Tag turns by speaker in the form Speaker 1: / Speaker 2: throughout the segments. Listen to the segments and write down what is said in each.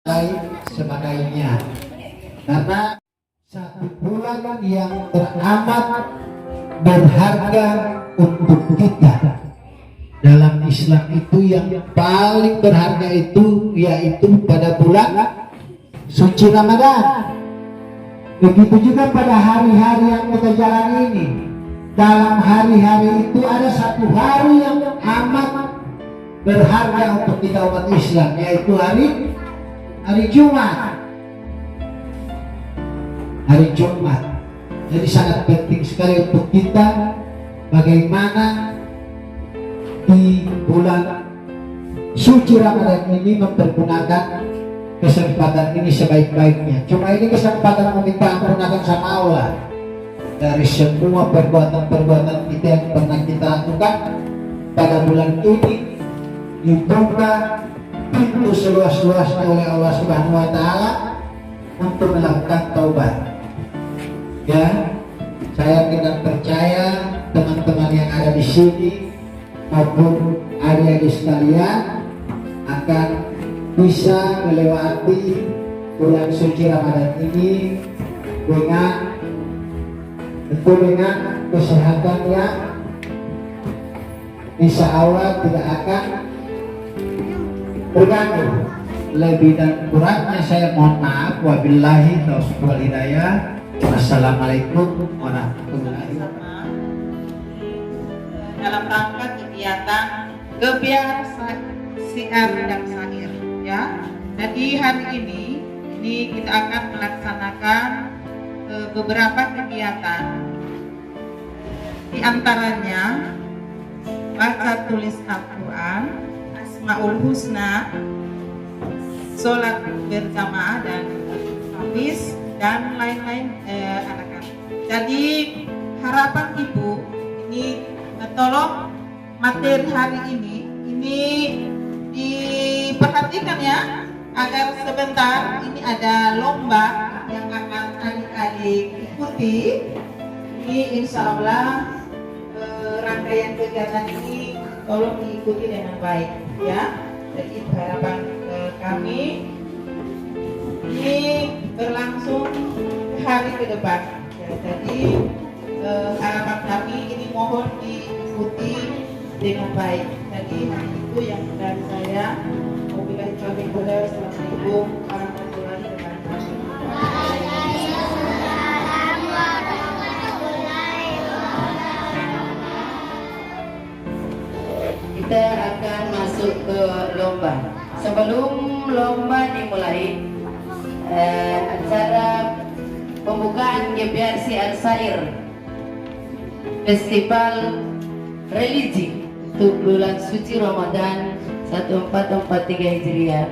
Speaker 1: sebagainya, karena satu bulan yang teramat berharga untuk kita. Dalam Islam itu yang paling berharga itu yaitu pada bulan suci Ramadan. Begitu juga pada hari-hari yang kita jalani ini. Dalam hari-hari itu ada satu hari yang amat berharga untuk kita umat Islam, yaitu hari Jumat. Hari Jumat. Jadi sangat penting sekali untuk kita bagaimana di bulan suci Ramadan ini mempergunakan kesempatan ini sebaik-baiknya. Cuma ini kesempatan meminta ampunan sama Allah dari semua perbuatan-perbuatan kita yang pernah kita lakukan pada bulan ini. Dibuka pintu seluas-luasnya oleh Allah Subhanahu wa Ta'ala untuk melakukan taubat. Ya, saya tidak percaya teman-teman yang ada di sini maupun adik-adik sekalian akan bisa melewati bulan suci Ramadan ini dengan kesehatan yang insya Allah tidak akan terganggu. Lebih dan kurangnya saya mohon maaf. Wabillahi taufiq wal hidayah. Wassalamualaikum warahmatullahi wabarakatuh.
Speaker 2: Dalam rangka kegiatan Gebiar Siar dan Syair, ya. Jadi hari ini kita akan melaksanakan beberapa kegiatan. Di antaranya baca tulis Al-Quran, Asmaul Husna, sholat berjamaah dan habis dan lain-lain anak-anak. Jadi harapan ibu ini tolong materi hari ini diperhatikan ya, agar sebentar ini ada lomba yang akan adik-adik ikuti. Ini insya Allah rangkaian kegiatan ini tolong diikuti dengan baik ya. Jadi harapan kami ini berlangsung hari ke depan ya. Jadi harapan kami ini mohon diikuti dengan baik. Jadi itu yang dari saya. Wabillahi taufiq wal hidayah. Assalamualaikum warahmatullahi wabarakatuh.
Speaker 3: Kita akan masuk ke lomba. Sebelum lomba dimulai, acara pembukaan Gebiar Siar Syair Festival Religi untuk bulan suci Ramadan 1443 Hijriah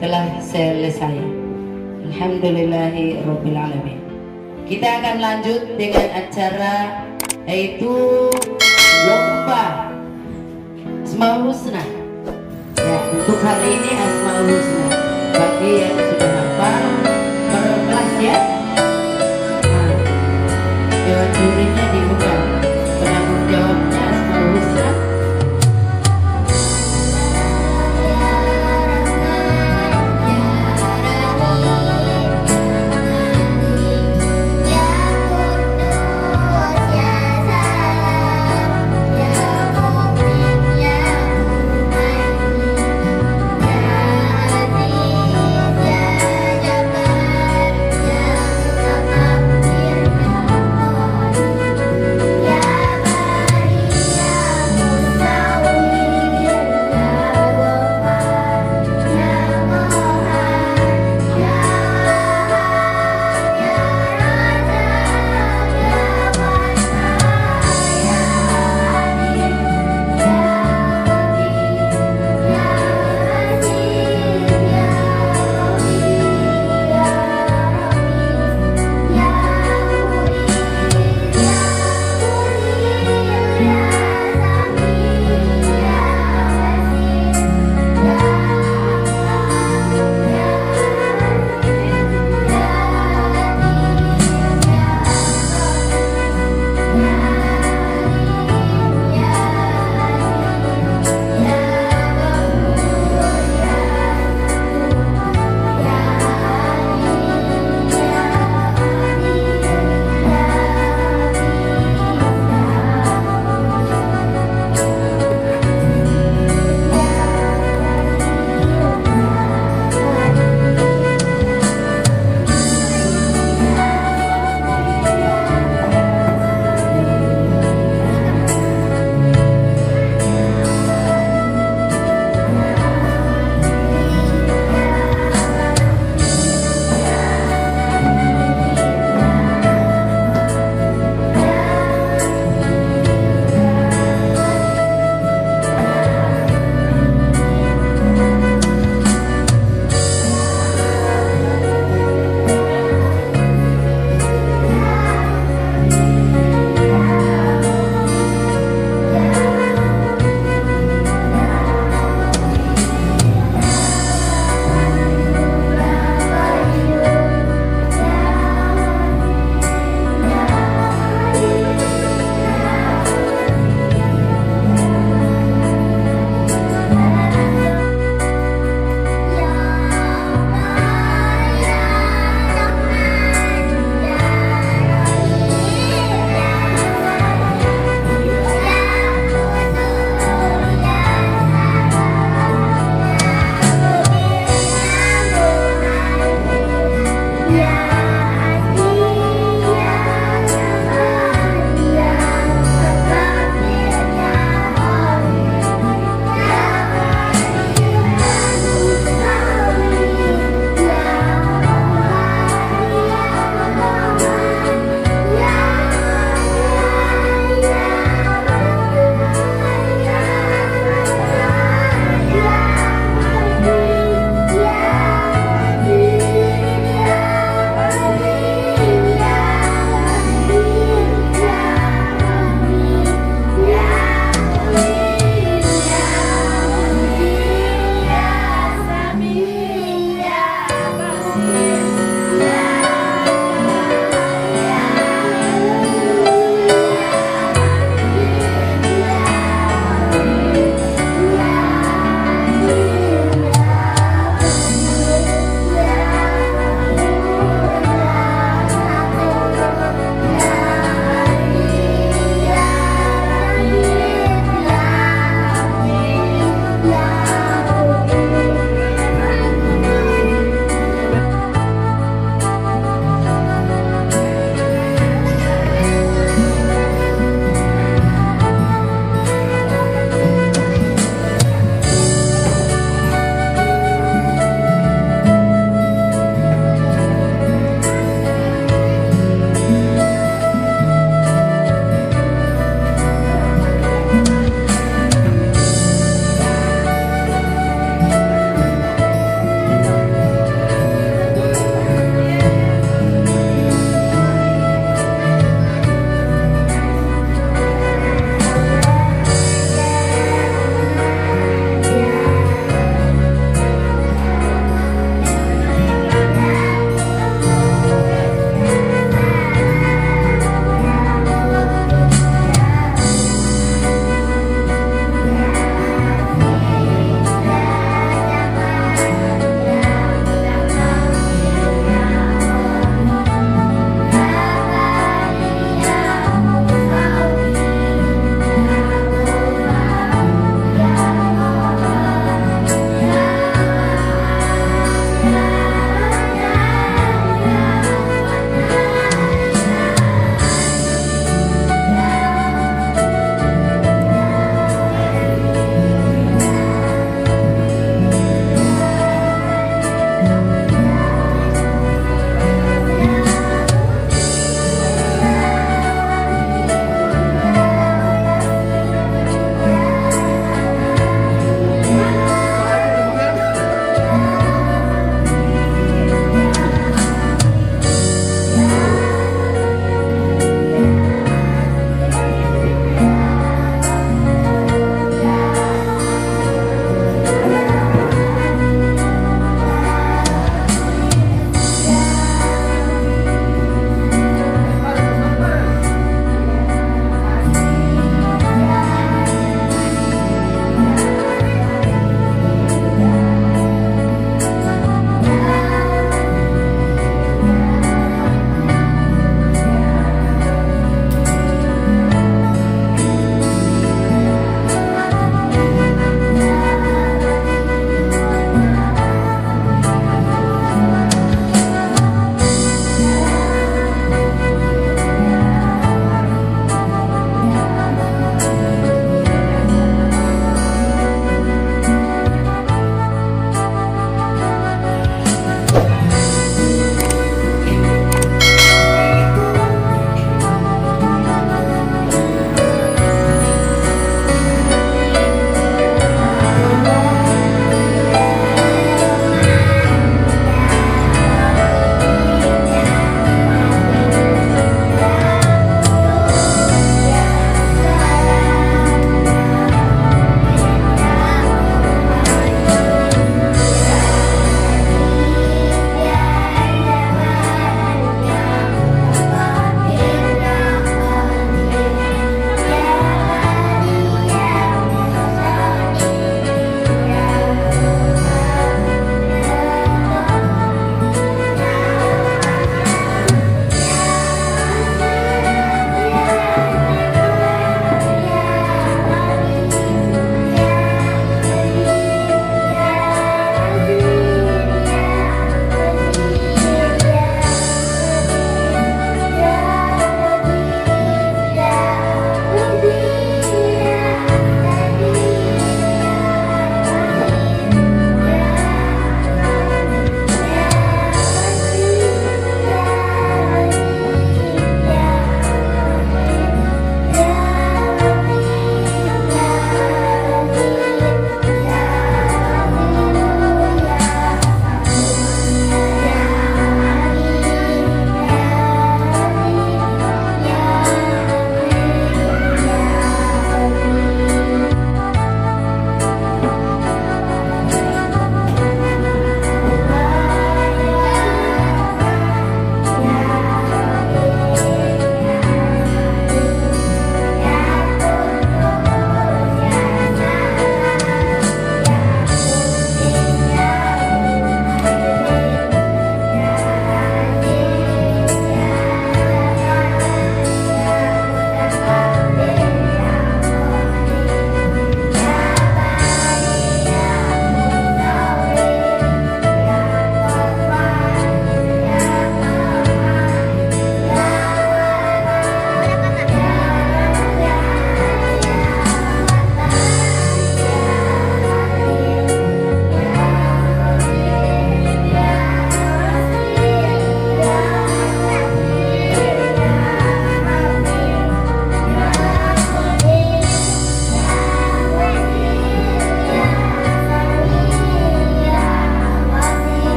Speaker 3: telah selesai. Alhamdulillahi Rabbil Alamin. Kita akan lanjut dengan acara yaitu lomba Asmaul Husna. Ya, untuk hari ini Asmaul Husna bagi yang sudah